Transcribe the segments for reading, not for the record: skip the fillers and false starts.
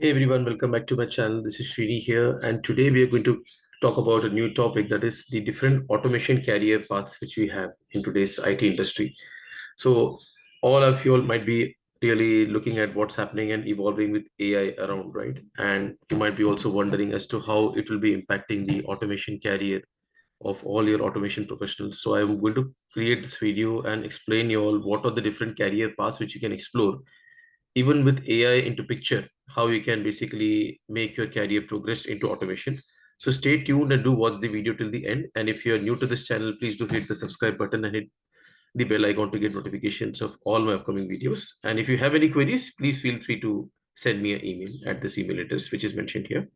Hey everyone, welcome back to my channel. This is Srini here, and today we are going to talk about a new topic, that is the different automation career paths which we have in today's IT industry. So, all of you all might be really looking at what's happening and evolving with AI around, right? And you might be also wondering as to how it will be impacting the automation career of all your automation professionals. So, I'm going to create this video and explain you all what are the different career paths which you can explore even with AI into picture, how you can basically make your career progress into automation. So stay tuned and do watch the video till the end. And if you're new to this channel, please do hit the subscribe button and hit the bell icon to get notifications of all my upcoming videos. And if you have any queries, please feel free to send me an email at this email address, which is mentioned here.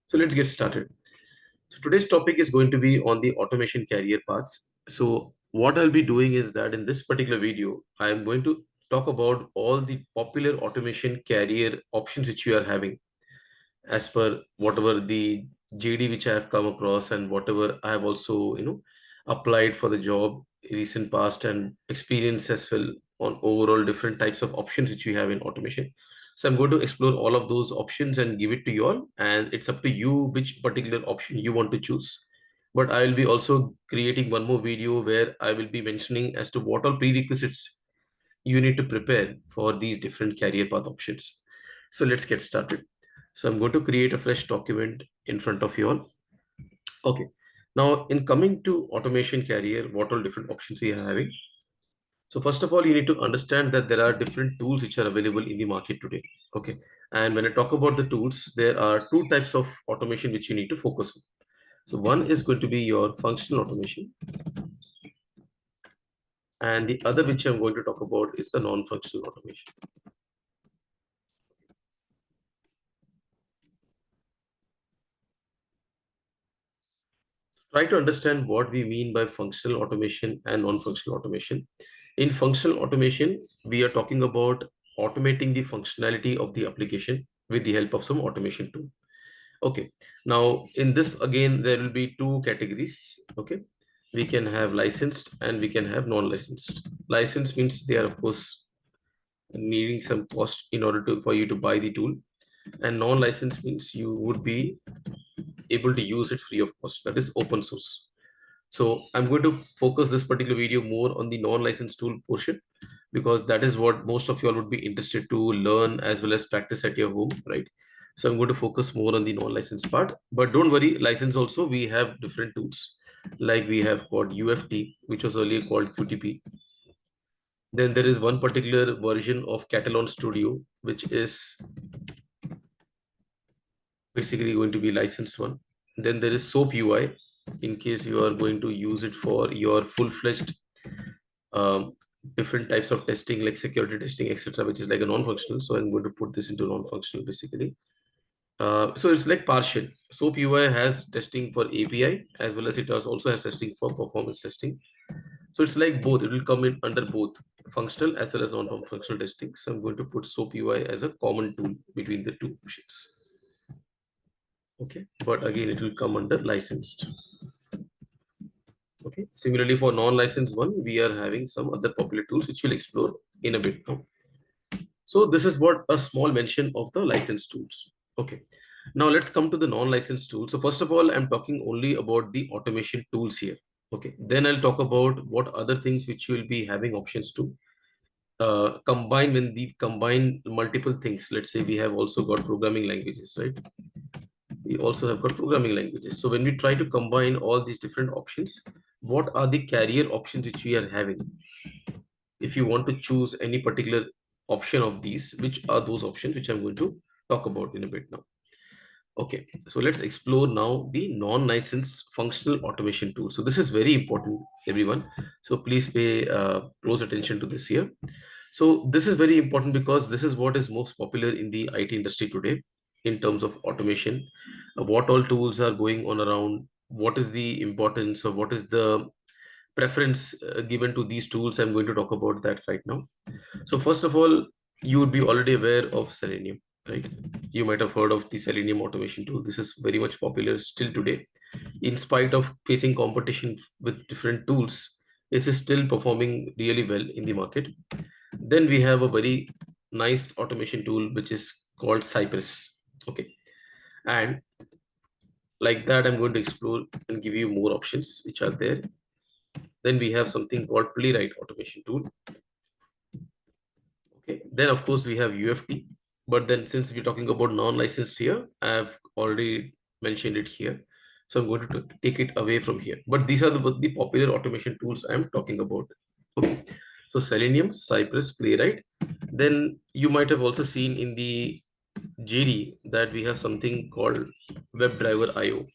So let's get started. So today's topic is going to be on the automation career paths. So what I'll be doing is that in this particular video, I am going to talk about all the popular automation career options which you are having as per whatever the JD which I have come across and whatever I have also, applied for the job recent past and experience as well on overall different types of options which we have in automation. So I'm going to explore all of those options and give it to you all, and it's up to you which particular option you want to choose. But I will be also creating one more video where I will be mentioning as to what all prerequisites you need to prepare for these different career path options. So let's get started. So I'm going to create a fresh document in front of you all. Okay. Now, in coming to automation career, what all different options we are having? So first of all, you need to understand that there are different tools which are available in the market today. Okay. And when I talk about the tools, there are two types of automation which you need to focus on. So one is going to be your functional automation, and the other which I'm going to talk about is the non-functional automation. Try to understand what we mean by functional automation and non-functional automation. In functional automation, we are talking about automating the functionality of the application with the help of some automation tool. Okay. Now, in this, again, there will be two categories. Okay. We can have licensed and we can have non-licensed. Licensed means they are, of course, needing some cost in order to for you to buy the tool. And non-licensed means you would be able to use it free of cost. That is open source. So I'm going to focus this particular video more on the non-licensed tool portion, because that is what most of you all would be interested to learn as well as practice at your home, right? So I'm going to focus more on the non-licensed part, but don't worry, license also, we have different tools. Like we have called UFT, which was earlier called QTP. Then there is one particular version of Catalan Studio, which is basically going to be licensed one. Then there is SOAP UI, in case you are going to use it for your full-fledged um, different types of testing like security testing, etc., which is like a non-functional. So I'm going to put this into non-functional basically. So it's like partial. SOAP UI has testing for API as well as it also has testing for performance testing. So it's like both. It will come in under both functional as well as non-functional testing. So I'm going to put SOAP UI as a common tool between the two options. Okay, but again, it will come under licensed. Okay, similarly for non-licensed one, we are having some other popular tools which we'll explore in a bit now. So this is what a small mention of the licensed tools. Okay, now let's come to the non-licensed tools. So first of all, I'm talking only about the automation tools here. Okay, then I'll talk about what other things which you will be having options to combine when the combine multiple things. Let's say we have also got programming languages, right? We also have got programming languages. So when we try to combine all these different options, what are the career options which we are having? If you want to choose any particular option of these, which are those options which I'm going to talk about in a bit now. Okay, so let's explore now the non-licensed functional automation tool. So this is very important, everyone. So please pay close attention to this here. So this is very important because this is what is most popular in the IT industry today in terms of automation. What all tools are going on around, what is the importance or what is the preference given to these tools. I'm going to talk about that right now. So first of all, you would be already aware of Selenium, right? You might have heard of the Selenium automation tool. This is very much popular still today. In spite of facing competition with different tools, this is still performing really well in the market. Then we have a very nice automation tool, which is called Cypress. Okay. And like that, I'm going to explore and give you more options which are there. Then we have something called Playwright automation tool. Okay. Then of course we have UFT. But then since we're talking about non-licensed here, I've already mentioned it here. So I'm going to take it away from here. But these are the popular automation tools I'm talking about. Okay. So Selenium, Cypress, Playwright. Then you might have also seen in the JD that we have something called WebDriver IO.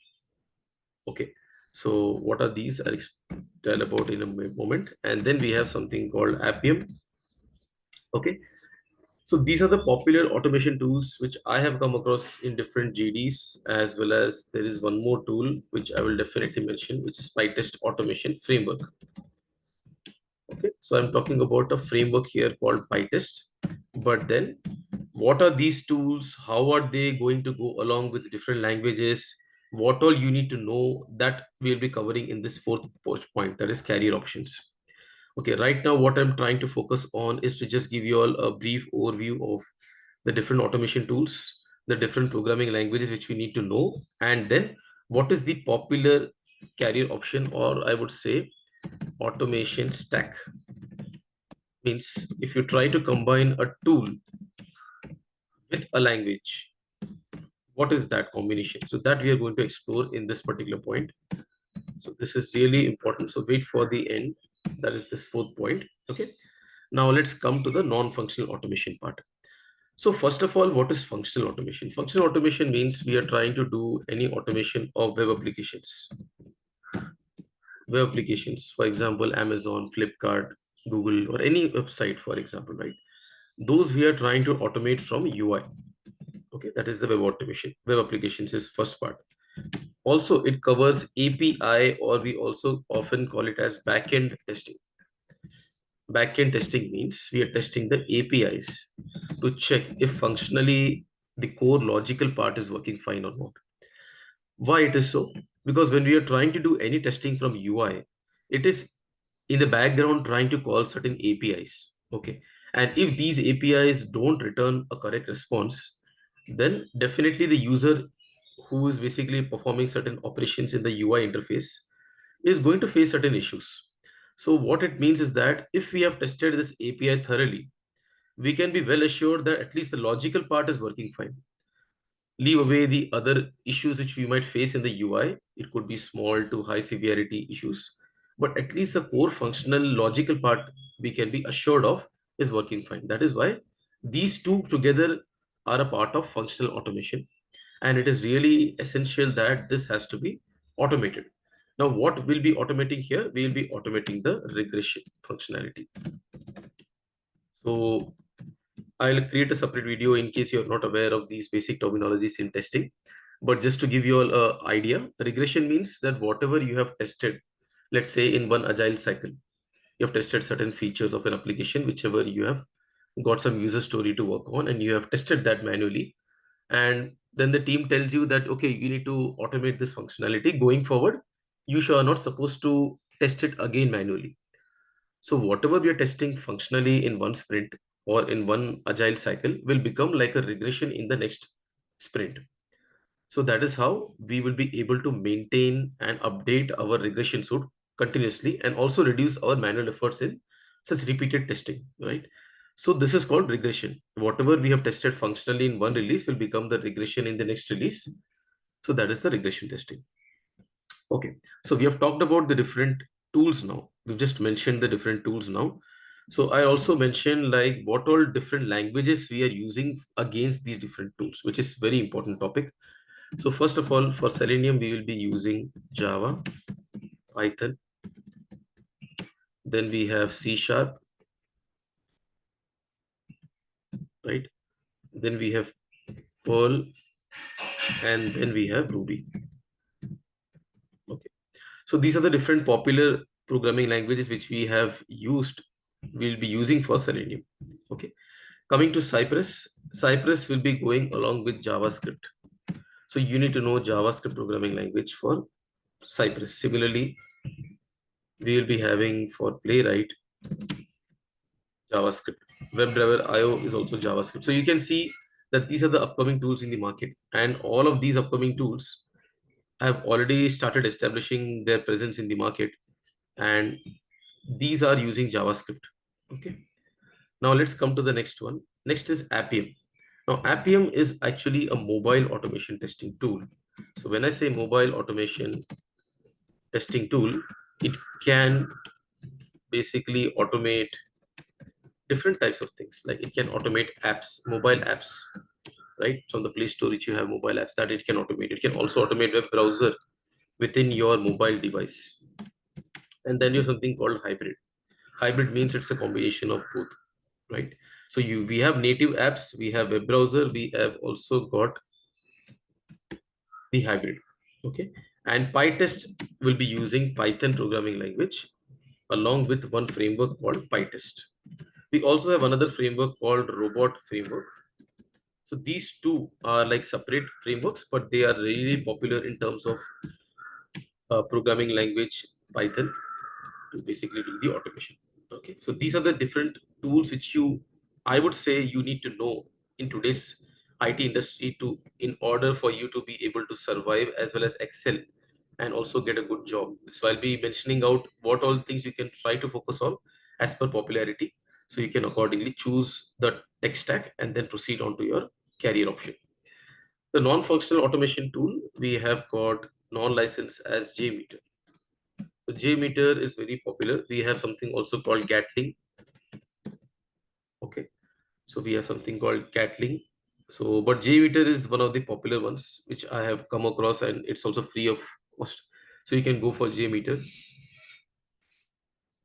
Okay. So what are these? I'll tell about in a moment. And then we have something called Appium. Okay. So these are the popular automation tools which I have come across in different GDs, as well as there is one more tool which I will definitely mention, which is PyTest automation framework. Okay, so I'm talking about a framework here called PyTest. But then what are these tools? How are they going to go along with different languages? What all you need to know, that we'll be covering in this fourth point, that is career options. Okay, right now what I'm trying to focus on is to just give you all a brief overview of the different automation tools, the different programming languages which we need to know, and then what is the popular career option, or I would say automation stack. Means if you try to combine a tool with a language, what is that combination? So that we are going to explore in this particular point. So this is really important. So wait for the end. That is this fourth point. Okay. Now let's come to the non-functional automation part. So first of all, what is functional automation? Functional automation means we are trying to do any automation of web applications. Web applications, for example, Amazon, Flipkart, Google, or any website, for example, right? Those we are trying to automate from UI. Okay, that is the web automation. Web applications is first part. Also, it covers API, or we also often call it as backend testing. Backend testing means we are testing the APIs to check if functionally the core logical part is working fine or not. Why it is so? Because when we are trying to do any testing from UI, it is in the background trying to call certain APIs. Okay. And if these APIs don't return a correct response, then definitely the user who is basically performing certain operations in the UI interface is going to face certain issues. So what it means is that if we have tested this API thoroughly, we can be well assured that at least the logical part is working fine. Leave away the other issues which we might face in the UI. It could be small to high severity issues, but at least the core functional logical part we can be assured of is working fine. That is why these two together are a part of functional automation. And it is really essential that this has to be automated. Now, what we'll be automating here? We'll be automating the regression functionality. So I'll create a separate video in case you're not aware of these basic terminologies in testing. But just to give you all an idea, regression means that whatever you have tested, let's say in one agile cycle, you have tested certain features of an application, whichever you have got some user story to work on, and you have tested that manually. And then the team tells you that, okay, you need to automate this functionality. Going forward, you are not supposed to test it again manually. So whatever we are testing functionally in one sprint or in one agile cycle will become like a regression in the next sprint. So that is how we will be able to maintain and update our regression suite continuously and also reduce our manual efforts in such repeated testing, right? So this is called regression. Whatever we have tested functionally in one release will become the regression in the next release. So that is the regression testing. Okay, so we have talked about the different tools now. We've just mentioned the different tools now. So I also mentioned like what all different languages we are using against these different tools, which is very important topic. So first of all, for Selenium, we will be using Java, Python. Then we have C Sharp, right? Then we have Perl, and then we have Ruby. Okay. So these are the different popular programming languages which we have used, we'll be using for Selenium. Okay. Coming to Cypress, Cypress will be going along with JavaScript. So you need to know JavaScript programming language for Cypress. Similarly, we will be having for Playwright JavaScript. WebDriver IO is also JavaScript. So you can see that these are the upcoming tools in the market, and all of these upcoming tools have already started establishing their presence in the market, and these are using JavaScript. Okay. Now let's come to the next one. Next is Appium. Now Appium is actually a mobile automation testing tool. So when I say mobile automation testing tool, it can basically automate different types of things. Like it can automate apps, mobile apps, right? From the Play Store, which you have mobile apps that it can automate. It can also automate web browser within your mobile device. And then you have something called hybrid. Hybrid means it's a combination of both, right? So we have native apps, we have web browser, we have also got the hybrid. Okay. And PyTest will be using Python programming language along with one framework called PyTest. We also have another framework called Robot Framework. So these two are like separate frameworks, but they are really popular in terms of programming language Python to basically do the automation. Okay, so these are the different tools which I would say you need to know in today's IT industry to in order for you to be able to survive as well as excel and also get a good job. So I'll be mentioning out what all things you can try to focus on as per popularity. So you can accordingly choose the tech stack and then proceed on to your career option. The non-functional automation tool, we have got non-license as JMeter. So JMeter is very popular. We have something also called Gatling. Okay. So we have something called Gatling. So, but JMeter is one of the popular ones which I have come across, and it's also free of cost. So you can go for JMeter.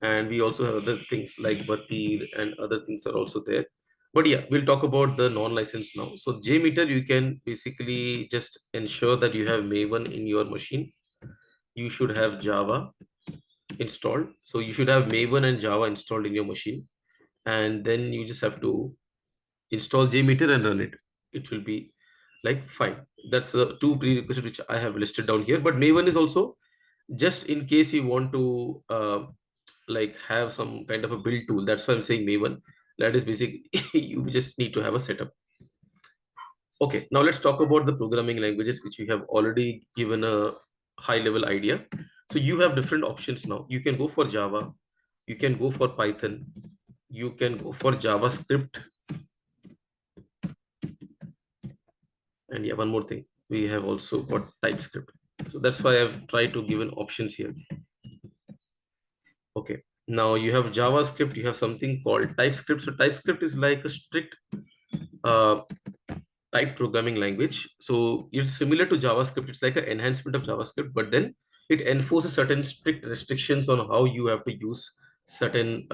And we also have other things like Batir and other things are also there. But yeah, we'll talk about the non-license now. So JMeter, you can basically just ensure that you have Maven in your machine. You should have Java installed. So you should have Maven and Java installed in your machine. And then you just have to install JMeter and run it. It will be like fine. That's the two prerequisites which I have listed down here. But Maven is also just in case you want to like have some kind of a build tool. That's why I'm saying Maven. That is basically you just need to have a setup. Okay, now let's talk about the programming languages which we have already given a high level idea. So you have different options now. You can go for Java, you can go for Python, you can go for JavaScript, and yeah, one more thing. We have also got TypeScript. So that's why I've tried to give an options here. Okay. Now you have JavaScript, you have something called TypeScript. So TypeScript is like a strict uh, type programming language. So it's similar to JavaScript. It's like an enhancement of JavaScript, but then it enforces certain strict restrictions on how you have to use certain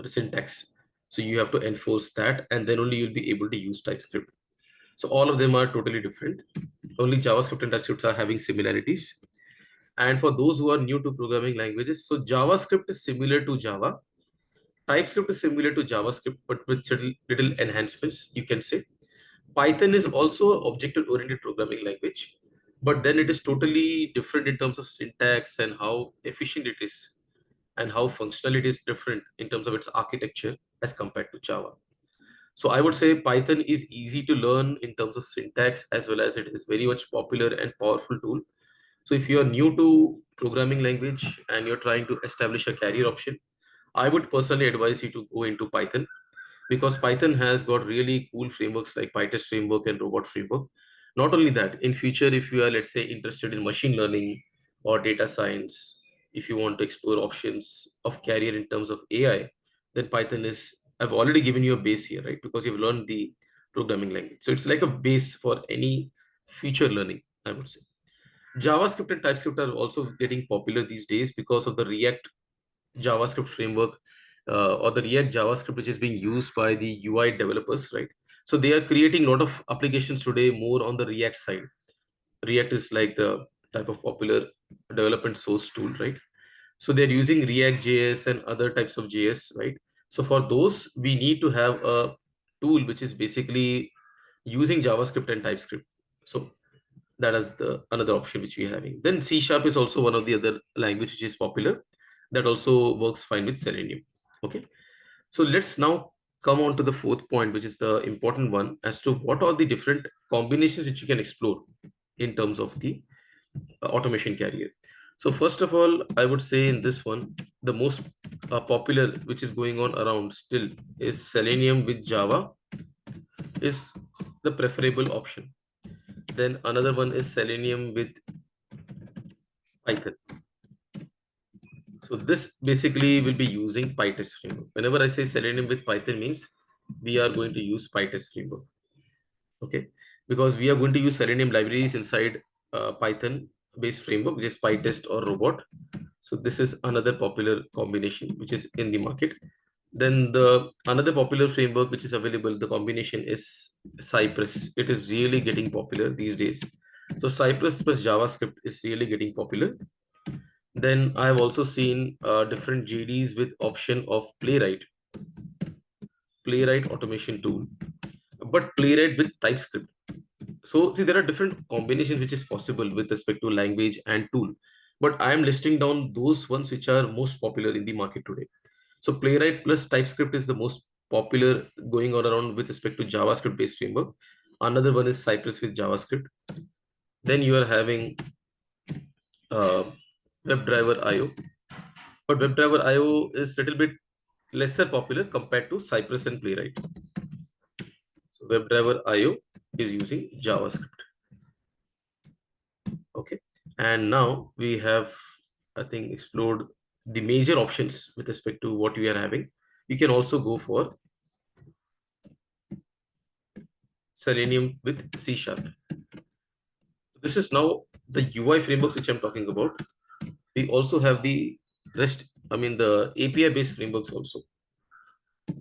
syntax. So you have to enforce that, and then only you'll be able to use TypeScript. So all of them are totally different. Only JavaScript and TypeScript are having similarities. And for those who are new to programming languages, so JavaScript is similar to Java. TypeScript is similar to JavaScript, but with little enhancements, you can say. Python is also an object-oriented programming language, but then it is totally different in terms of syntax and how efficient it is, and how functional it is different in terms of its architecture as compared to Java. So I would say Python is easy to learn in terms of syntax, as well as it is very much popular and powerful tool. So if you are new to programming language and you're trying to establish a career option, I would personally advise you to go into Python, because Python has got really cool frameworks like PyTest framework and Robot framework. Not only that, in future, if you are, let's say, interested in machine learning or data science, if you want to explore options of career in terms of AI, then Python is, I've already given you a base here, right? Because you've learned the programming language. So it's like a base for any future learning, I would say. JavaScript and TypeScript are also getting popular these days because of the React JavaScript framework, or the React JavaScript, which is being used by the UI developers, right? So they are creating a lot of applications today more on the React side. React is like the type of popular development source tool, right? So they're using React JS and other types of JS, right? So for those, we need to have a tool which is basically using JavaScript and TypeScript. So that is the another option which we're having. Then C# is also one of the other language which is popular, that also works fine with Selenium. Okay, so let's now come on to the fourth point, which is the important one, as to what are the different combinations which you can explore in terms of the automation carrier. So first of all, I would say in this one, the most popular which is going on around still is Selenium with Java is the preferable option. Then another one is Selenium with Python. So this basically will be using PyTest framework. Whenever I say Selenium with Python means we are going to use PyTest framework. Okay, because we are going to use Selenium libraries inside Python based framework, which is PyTest or Robot. So this is another popular combination which is in the market. Then the another popular framework which is available, the combination is Cypress. It is really getting popular these days. So Cypress plus JavaScript is really getting popular. Then I have also seen different JDs with option of Playwright automation tool, but Playwright with TypeScript. So see, there are different combinations which is possible with respect to language and tool, but I am listing down those ones which are most popular in the market today. So Playwright plus TypeScript is the most popular going on around with respect to JavaScript based framework. Another one is Cypress with JavaScript. Then you are having uh, WebDriver IO, but WebDriver IO is little bit lesser popular compared to Cypress and Playwright. So WebDriver IO is using JavaScript. Okay, and now we have, I think, explored the major options with respect to what we are having. You can also go for Selenium with C Sharp. This is now the UI frameworks which I'm talking about. We also have the REST, I mean the API based frameworks also.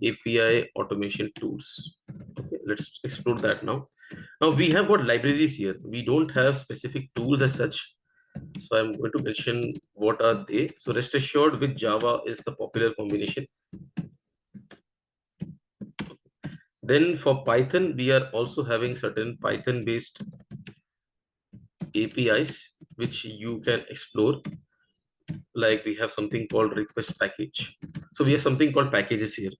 API automation tools. Okay, let's explore that now. Now we have got libraries here. We don't have specific tools as such. So I'm going to mention what are they. So rest assured with Java is the popular combination. Then for Python, we are also having certain Python based APIs which you can explore. Like we have something called request package. So we have something called packages here.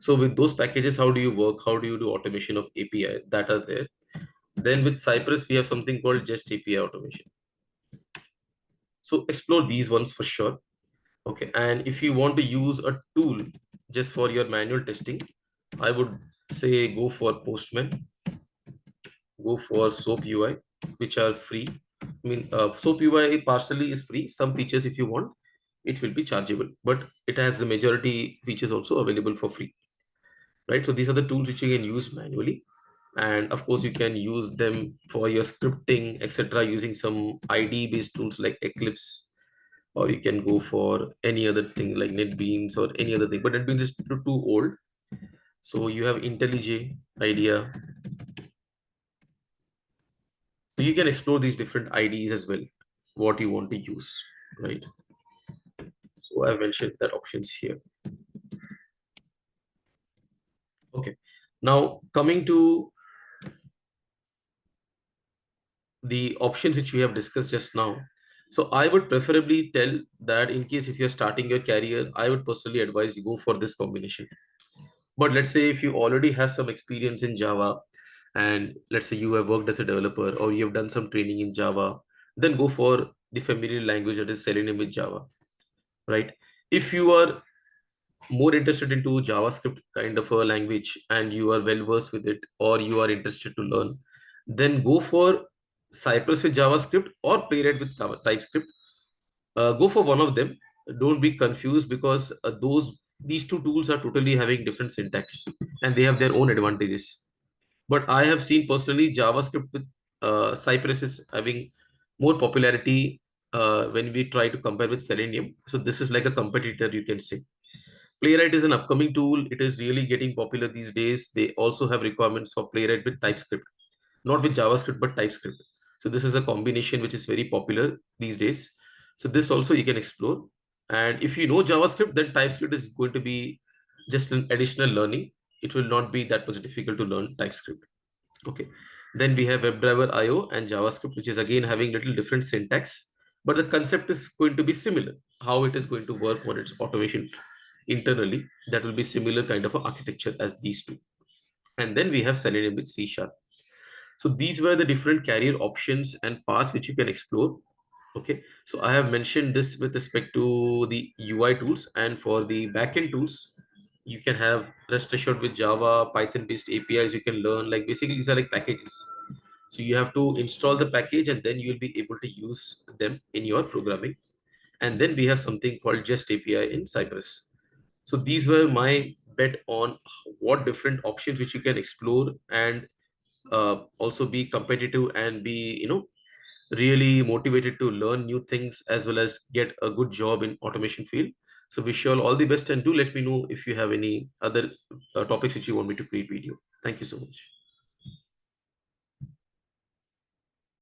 So with those packages, how do you work? How do you do automation of API that are there? Then with Cypress, we have something called just API automation. So explore these ones for sure. Okay. And if you want to use a tool just for your manual testing, I would say go for Postman, go for Soap UI, which are free. I mean, Soap UI partially is free. Some features, if you want, it will be chargeable, but it has the majority features also available for free, right? So these are the tools which you can use manually. And of course, you can use them for your scripting, etc., using some IDE based tools like Eclipse, or you can go for any other thing like NetBeans or any other thing. But NetBeans is too old. So you have IntelliJ, IDEA. So you can explore these different IDEs as well, what you want to use, right? So I mentioned that options here. Okay. Now coming to the options which we have discussed just now. So I would preferably tell that in case if you're starting your career, I would personally advise you go for this combination. But let's say if you already have some experience in Java, and let's say you have worked as a developer or you have done some training in Java, then go for the familiar language that is Selenium with Java, right? If you are more interested into JavaScript kind of a language and you are well versed with it, or you are interested to learn, then go for Cypress with JavaScript or Playwright with TypeScript. Go for one of them. Don't be confused because these two tools are totally having different syntax and they have their own advantages. But I have seen personally JavaScript with Cypress is having more popularity when we try to compare with Selenium. So this is like a competitor, you can say. Playwright is an upcoming tool. It is really getting popular these days. They also have requirements for Playwright with TypeScript, not with JavaScript, but TypeScript. So this is a combination which is very popular these days. So this also you can explore. And if you know JavaScript, then TypeScript is going to be just an additional learning. It will not be that much difficult to learn TypeScript. Okay. Then we have WebDriver IO and JavaScript, which is again having little different syntax, but the concept is going to be similar, how it is going to work on its automation internally that will be similar kind of a architecture as these two. And then we have Selenium with C sharp. So these were the different career options and paths which you can explore. Okay, so I have mentioned this with respect to the UI tools, and for the backend tools, you can have rest assured with Java, Python based APIs. You can learn, like, basically these are like packages. So you have to install the package and then you'll be able to use them in your programming. And then we have something called Jest API in Cypress. So these were my bet on what different options which you can explore, and also be competitive and be, really motivated to learn new things as well as get a good job in automation field. So wish you all the best, and do let me know if you have any other topics which you want me to create video. Thank you so much.